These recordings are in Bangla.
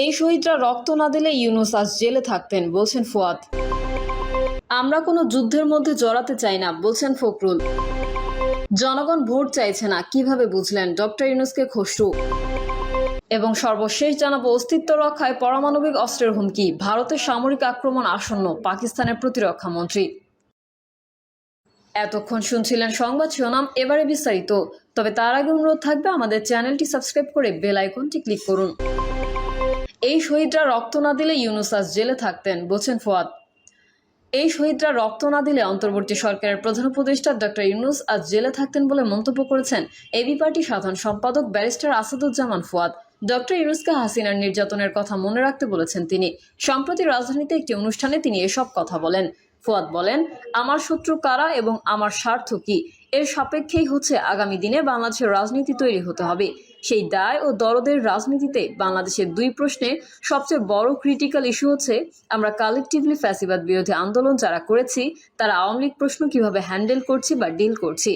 এই শহীদরা রক্ত না দিলে ইউনূস আজ জেলে থাকতেন, বলছেন ফুয়াদ। আমরা কোনো যুদ্ধের মধ্যে জড়াতে চাই না, বলছেন ফখরুল। জনগণ ভোট চাইছে না, কিভাবে বুঝলেন ডক্টর ইউনূসকে খসরু। এবং সর্বশেষ জানাবো, অস্তিত্ব রক্ষায় পারমাণবিক অস্ত্রের হুমকি, ভারতের সামরিক আক্রমণ আসন্ন, পাকিস্তানের প্রতিরক্ষা মন্ত্রী। এতক্ষণ শুনছিলেন সংবাদ শিরোনাম, এবারে বিস্তারিত। তবে তার আগে অনুরোধ থাকবে আমাদের চ্যানেলটি সাবস্ক্রাইব করে বেল আইকনটি ক্লিক করুন। এই শহীদরা রক্ত না দিলে ইউনূস আজ জেলে থাকতেন, বলছেন ফুয়াদ। এই শহীদরা রক্ত না দিলে অন্তর্বর্তী সরকারের প্রধান উপদেষ্টা ডক্টর ইউনূস আজ জেলে থাকতেন বলে মন্তব্য করেছেন এবি পার্টি সাধারণ সম্পাদক ব্যারিস্টার আসাদুজ্জামান ফুয়াদ। ডক্টর ইউনূসকে হাসিনার নির্যাতনের কথা মনে রাখতে বলেছেন তিনি। সম্প্রতি রাজধানীতে একটি অনুষ্ঠানে তিনি এসব কথা বলেন। ফুয়াদ বলেন, আমার শত্রু কারা এবং আমার স্বার্থ কি, এর সাপেক্ষেই হচ্ছে আগামী দিনে বাংলাদেশের রাজনীতি তৈরি হতে হবে। সেই দায় ও দরদের রাজনীতিতে বাংলাদেশের দুই প্রশ্নে সবচেয়ে বড় ক্রিটিক্যাল ইস্যু হচ্ছে, আমরা কালেকটিভলি ফ্যাসিবাদ বিরোধী আন্দোলন যারা করেছি তারা আওয়ামী লীগ প্রশ্ন কিভাবে হ্যান্ডেল করছি বা ডিল করছি।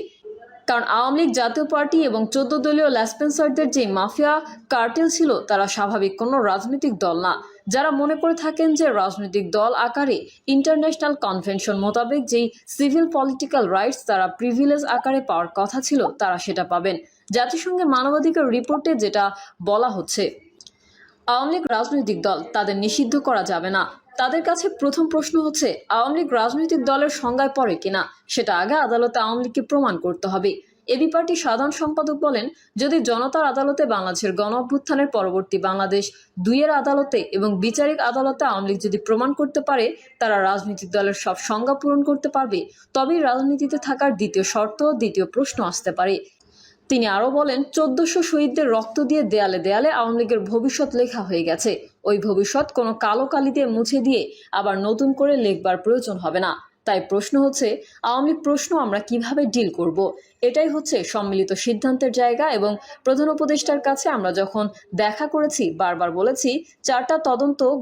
কারণ আওয়ামী লীগ জাতীয় পার্টি এবং 14 দলীয় ল্যাসপেন্সারদের যে মাফিয়া কার্টেল ছিল তারা স্বাভাবিক কোনো রাজনৈতিক দল না। যারা মনে করে থাকেন যে রাজনৈতিক দল আকারে ইন্টারন্যাশনাল কনভেনশন মোতাবেক যেই সিভিল পলিটিক্যাল রাইটস তারা প্রিভিলেজ আকারে পাওয়ার কথা ছিল তারা সেটা পাবেন। জাতিসংঘের মানবাধিকার রিপোর্টে যেটা বলা হচ্ছে, আওয়ামী লীগ রাজনৈতিক দল, তাদের নিষিদ্ধ করা যাবে না। তাদের কাছে প্রথম প্রশ্ন হচ্ছে, আওয়ামী লীগ রাজনৈতিক দলের সংজ্ঞায় পড়ে কিনা, সেটা আগে আদালতে আওয়ামী লীগকে প্রমাণ করতে হবে। এবি পার্টি সাধারণ সম্পাদক বলেন, যদি জনতার আদালতে, বাংলাদেশের গণ অভ্যুত্থানের পরবর্তী বাংলাদেশ 2-এর আদালতে এবং বিচারিক আদালতে আওয়ামী লীগ যদি প্রমাণ করতে পারে তারা রাজনৈতিক দলের সব সংজ্ঞা পূরণ করতে পারবে, তবেই রাজনীতিতে থাকার দ্বিতীয় শর্ত, দ্বিতীয় প্রশ্ন আসতে পারে। তিনি আরও বলেন, 1400 শহীদদের রক্ত দিয়ে দেয়ালে দেয়ালে আওয়ামী লীগের ভবিষ্যৎ লেখা হয়ে গেছে। ওই ভবিষ্যৎ কোনো কালো কালি দিয়ে মুছে দিয়ে আবার নতুন করে লেখবার প্রয়োজন হবে না। তাই প্রশ্ন হচ্ছে, আওয়ামী লীগ প্রশ্ন আমরা কিভাবে ডিল করব। এটাই হচ্ছে সম্মিলিত সিদ্ধান্তের জায়গা। এবং প্রধান উপদেষ্টার কাছে আমরা যখন দেখা করেছি বারবার বলেছি 4টা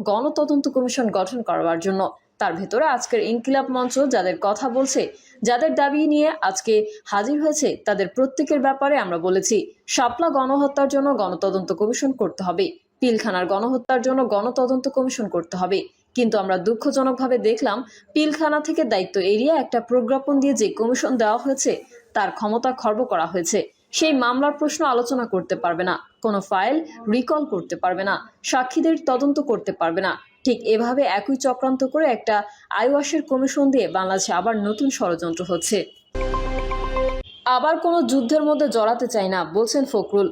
গণতদন্ত কমিশন গঠন করবার জন্য। তার ভেতরে আজকের ইনকিলাব মঞ্চ যাদের কথা বলছে, যাদের দাবি নিয়ে আজকে হাজির হয়েছে, তাদের প্রত্যেকের ব্যাপারে আমরা বলেছি শাপলা গণহত্যার জন্য গণতদন্ত কমিশন করতে হবে, পিলখানার গণহত্যার জন্য গণতদন্ত কমিশন করতে হবে। কিন্তু আমরা দুঃখজনকভাবে দেখলাম, পিলখানা থেকে দায়িত্ব এড়িয়ে একটা প্রজ্ঞাপন দিয়ে যে কমিশন দেওয়া হয়েছে তার ক্ষমতা খর্ব করা হয়েছে। সেই মামলার প্রশ্ন আলোচনা করতে পারবে না, কোনো ফাইল রিকল করতে পারবে না, সাক্ষীদের তদন্ত করতে পারবে না। ঠিক এভাবে একই চক্রান্ত করে একটা আইওয়াসের কমিশন দিয়ে বাংলাদেশে আবার নতুন ষড়যন্ত্র হচ্ছে। আবার কোনো যুদ্ধের মধ্যে জড়াতে চাই না, বলছেন ফখরুল।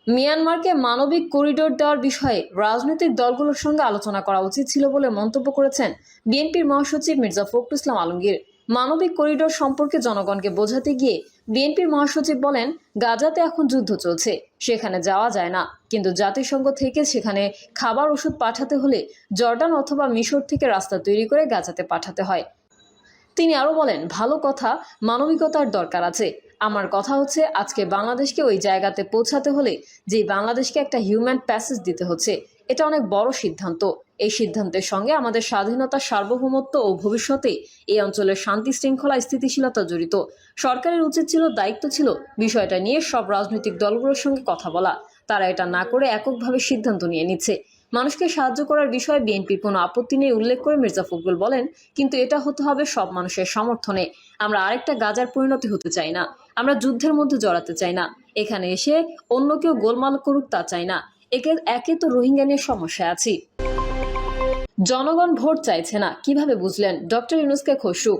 মিয়ানমারকে মানবিক করিডোর দেওয়ার বিষয়ে রাজনৈতিক দলগুলোর সঙ্গে আলোচনা করা উচিত ছিল বলে মন্তব্য করেছেন বিএনপির মহাসচিব মির্জা ফখরুল ইসলাম আলমগীর। মানবিক করিডোর সম্পর্কে জনগণকে বোঝাতে গিয়ে বিএনপির মহাসচিব বলেন, গাজাতে এখন যুদ্ধ চলছে, সেখানে যাওয়া যায় না, কিন্তু জাতিসংঘ থেকে সেখানে খাবার ওষুধ পাঠাতে হলে জর্ডান অথবা মিশর থেকে রাস্তা তৈরি করে গাজাতে পাঠাতে হয়। তিনি আরও বলেন, ভালো কথা, মানবিকতার দরকার আছে। আমার কথা হচ্ছে, আজকে বাংলাদেশকে ওই জায়গাতে পৌঁছাতে হলে যে বাংলাদেশকে একটা হিউম্যান প্যাসেজ দিতে হচ্ছে, এটা অনেক বড় সিদ্ধান্ত। এই সিদ্ধান্তের সঙ্গে আমাদের স্বাধীনতা, সার্বভৌমত্ব ও ভবিষ্যতে এই অঞ্চলের শান্তি শৃঙ্খলা, স্থিতিশীলতা জড়িত। সরকারের উচিত ছিল, দায়িত্ব ছিল বিষয়টা নিয়ে সব রাজনৈতিক দলগুলোর সঙ্গে কথা বলা। তারা এটা না করে এককভাবে সিদ্ধান্ত নিয়ে নিচ্ছে। মানুষকে সাহায্য করার বিষয়ে বিএনপির কোনো আপত্তি নেই উল্লেখ করে মির্জা ফখরুল বলেন, কিন্তু এটা হতে হবে সব মানুষের সমর্থনে। আমরা আরেকটা গাজার পরিণতি হতে চাই না, আমরা যুদ্ধের মধ্যে জড়াতে চাই না, এখানে এসে অন্য কেউ গোলমাল করুক তা চাই না। একে তো রোহিঙ্গা নিয়ে সমস্যায় আছি। জনগণ ভোট চাইছে না, কিভাবে বুঝলেন ডক্টর ইউনূসকে খসরু।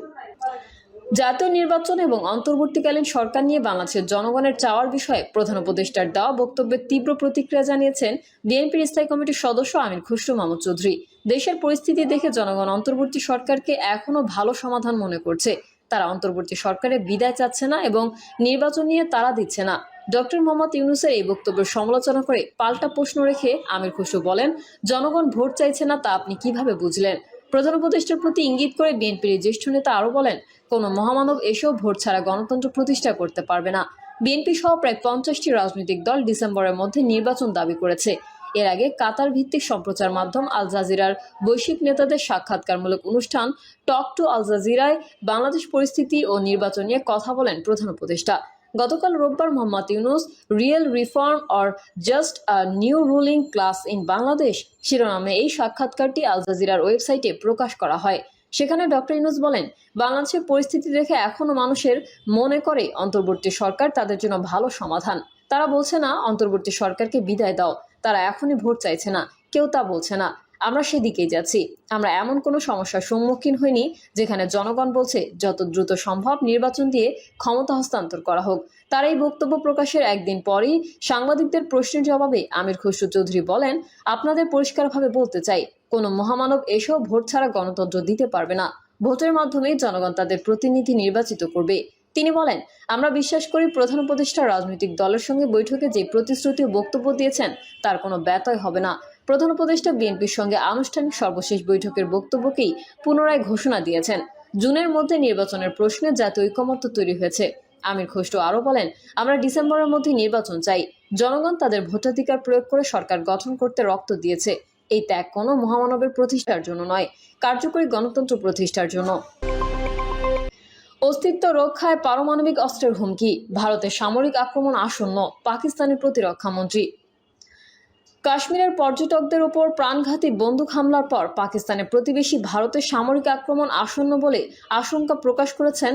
জাতীয় নির্বাচন এবং অন্তর্বর্তীকালীন সরকার নিয়ে বাংলাদেশের জনগণের চাওয়ার বিষয়ে প্রধান উপদেষ্টার দেওয়া বক্তব্যের তীব্র প্রতিক্রিয়া জানিয়েছেন বিএনপির স্থায়ী কমিটির সদস্য আমির খসরু মাহমুদ চৌধুরী। দেশের পরিস্থিতি দেখে জনগণ অন্তর্বর্তী সরকারকে এখনো ভালো সমাধান মনে করছে। তারা অন্তর্বর্তী সরকারের বিদায় চাচ্ছে না এবং নির্বাচন নিয়ে তারা দিচ্ছে না। ডক্টর মোহাম্মদ ইউনূসের এই বক্তব্যের সমালোচনা করে পাল্টা প্রশ্ন রেখে আমির খসরু বলেন, জনগণ ভোট চাইছে না তা আপনি কিভাবে বুঝলেন। প্রধান উপদেষ্টার প্রতি ইঙ্গিত করে বিএনপির জ্যেষ্ঠ নেতা আরও বলেন, কোনো মহামানব এসেও ভোট ছাড়া গণতন্ত্র প্রতিষ্ঠা করতে পারবে না। বিএনপি সহ প্রায় 50টি রাজনৈতিক দল ডিসেম্বরের মধ্যে নির্বাচন দাবি করেছে। এর আগে কাতার ভিত্তিক সম্প্রচার মাধ্যম আল জাজিরার বৈশ্বিক নেতাদের সাক্ষাৎকারমূলক অনুষ্ঠান টক টু আল জাজিরায় বাংলাদেশ পরিস্থিতি ও নির্বাচন নিয়ে কথা বলেন প্রধান উপদেষ্টা। গতকাল রোববার Mohammad Yunus real reform or just a new ruling class in Bangladesh শিরোনামে এই সাক্ষাৎকারটি আল জাজিরার ওয়েবসাইটে প্রকাশ করা হয়। সেখানে ডক্টর ইউনূস বলেন, বাংলাদেশের পরিস্থিতি দেখে এখনো মানুষের মনে করে অন্তর্বর্তী সরকার তাদের জন্য ভালো সমাধান। তারা বলছে না অন্তর্বর্তী সরকারকে বিদায় দাও, তারা এখনই ভোট চাইছে না, কেউ তা বলছে না। আমরা সেদিকেই যাচ্ছি। আমরা এমন কোনো সমস্যার সম্মুখীন হইনি যেখানে জনগণ বলছে যত দ্রুত সম্ভব নির্বাচন দিয়ে ক্ষমতা হস্তান্তর করা হোক। তার এই বক্তব্য প্রকাশের একদিন পরই সাংবাদিকদের প্রশ্নের জবাবে আমির খসরু চৌধুরী বলেন, আপনাদের পরিষ্কারভাবে বলতে চাই, কোনো মহামানব এসেও ভোট ছাড়া গণতন্ত্র দিতে পারবে না। ভোটের মাধ্যমে জনগণ তাদের প্রতিনিধি নির্বাচিত করবে। তিনি বলেন, আমরা বিশ্বাস করি প্রধান উপদেষ্টা রাজনৈতিক দলের সঙ্গে বৈঠকে যে প্রতিশ্রুতি ও বক্তব্য দিয়েছেন তার কোনো ব্যত্যয় হবে না। প্রধান উপদেষ্টা বিএনপির সঙ্গে আনুষ্ঠানিক সর্বশেষ বৈঠকের বক্তব্যকেই পুনরায় ঘোষণা দিয়েছেন। জুনের মধ্যে নির্বাচনের প্রশ্নে জাতীয় ঐকমত্য তৈরি হয়েছে। আমির খসরু আরও বলেন, আমরা ডিসেম্বরের মধ্যে নির্বাচন চাই। জনগণ তাদের ভোটাধিকার প্রয়োগ করে সরকার গঠন করতে রক্ত দিয়েছে। এই ত্যাগ কোনো মহামানবের প্রতিষ্ঠার জন্য নয়, কার্যকরী গণতন্ত্র প্রতিষ্ঠার জন্য। অস্তিত্ব রক্ষায় পারমাণবিক অস্ত্রের হুমকি, ভারতের সামরিক আক্রমণ আসন্ন, পাকিস্তানের প্রতিরক্ষা মন্ত্রী। কাশ্মীরের পর্যটকদের ওপর প্রাণঘাতী বন্দুক হামলার পর পাকিস্তানের প্রতিবেশী ভারতের সামরিক আক্রমণ আসন্ন বলে আশঙ্কা প্রকাশ করেছেন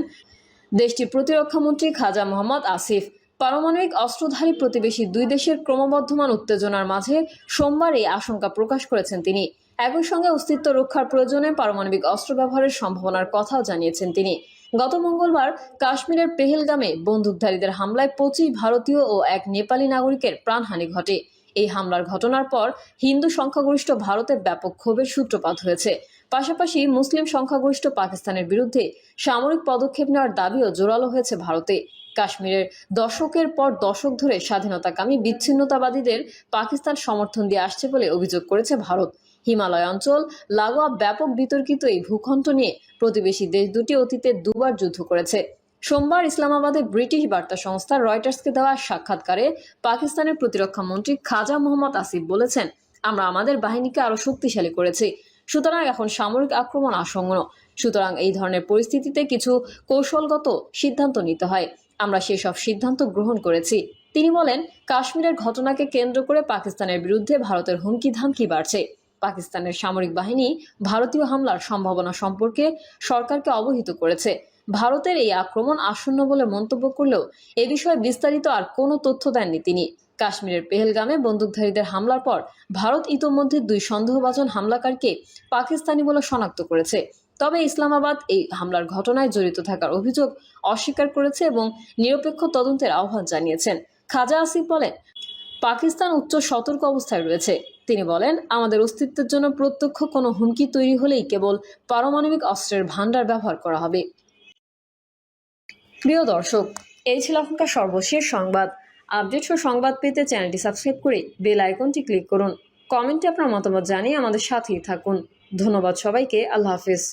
দেশটির প্রতিরক্ষা মন্ত্রী খাজা মোহাম্মদ আসিফ। পারমাণবিক অস্ত্রধারী প্রতিবেশী দুই দেশের ক্রমবর্ধমান উত্তেজনার মাঝে সোমবার এই আশঙ্কা প্রকাশ করেছেন তিনি। একই সঙ্গে অস্তিত্ব রক্ষার প্রয়োজনে পারমাণবিক অস্ত্র ব্যবহারের সম্ভাবনার কথাও জানিয়েছেন তিনি। গত মঙ্গলবার কাশ্মীরের পেহেলগামে বন্দুকধারীদের হামলায় 25 ভারতীয় ও এক নেপালি নাগরিকের প্রাণহানি ঘটে। এই হামলার ঘটনার পর হিন্দু সংখ্যাগরিষ্ঠ ভারতে ব্যাপক ক্ষোভের সূত্রপাত হয়েছে। পাশাপাশি মুসলিম সংখ্যাগরিষ্ঠ পাকিস্তানের বিরুদ্ধে সামরিক পদক্ষেপ নেওয়ার দাবিও জোরালো হয়েছে ভারতে। কাশ্মীরের দশকের পর দশক ধরে স্বাধীনতাকামী বিচ্ছিন্নতাবাদীদের পাকিস্তান সমর্থন দিয়ে আসছে বলে অভিযোগ করেছে ভারত। হিমালয় অঞ্চল লাগোয়া ব্যাপক বিতর্কিত এই ভূখণ্ড নিয়ে প্রতিবেশী দেশ দুটি অতীতে দুবার যুদ্ধ করেছে। সোমবার ইসলামাবাদে ব্রিটিশ বার্তা সংস্থা রয়টার্সকে দেওয়া সাক্ষাৎকারে পাকিস্তানের প্রতিরক্ষা মন্ত্রী খাজা মোহাম্মদ আসিফ বলেছেন, আমরা আমাদের বাহিনীকে আরও শক্তিশালী করেছি, সুতরাং এখন সামরিক আক্রমণ আসন্ন। সুতরাং এই ধরনের পরিস্থিতিতে কিছু কৌশলগত সিদ্ধান্ত নিতে হয়। আমরা সেসব সিদ্ধান্ত গ্রহণ করেছি। তিনি বলেন, কাশ্মীরের ঘটনাকে কেন্দ্র করে পাকিস্তানের বিরুদ্ধে ভারতের হুমকি ধামকি বাড়ছে। পাকিস্তানের সামরিক বাহিনী ভারতীয় হামলার সম্ভাবনা সম্পর্কে সরকারকে অবহিত করেছে। ভারতের এই আক্রমণ আসন্ন বলে মন্তব্য করলেও এ বিষয়ে বিস্তারিত আর কোনো তথ্য দেননি তিনি। কাশ্মীরের পেহেলগামে বন্দুকধারীদের হামলার পর ভারত ইতোমধ্যে 2 সন্দেহভাজন হামলাকারীকে পাকিস্তানি বলে শনাক্ত করেছে। তবে ইসলামাবাদ এই হামলার ঘটনায় জড়িত থাকার অভিযোগ অস্বীকার করেছে এবং নিরপেক্ষ তদন্তের আহ্বান জানিয়েছেন। খাজা আসিফ বলেন, পাকিস্তান উচ্চ সতর্ক অবস্থায় রয়েছে। তিনি বলেন, আমাদের অস্তিত্বের জন্য প্রত্যক্ষ কোনো হুমকি তৈরি হলেই কেবল পারমাণবিক অস্ত্রের ভান্ডার ব্যবহার করা হবে। প্রিয় দর্শক, এই ছিল এখনকার সর্বশেষ সংবাদ। আপডেট ও সংবাদ পেতে চ্যানেলটি সাবস্ক্রাইব করে বেল আইকনটি ক্লিক করুন। কমেন্টে আপনার মতামত জানিয়ে আমাদের সাথেই থাকুন। ধন্যবাদ সবাইকে। আল্লাহ হাফেজ।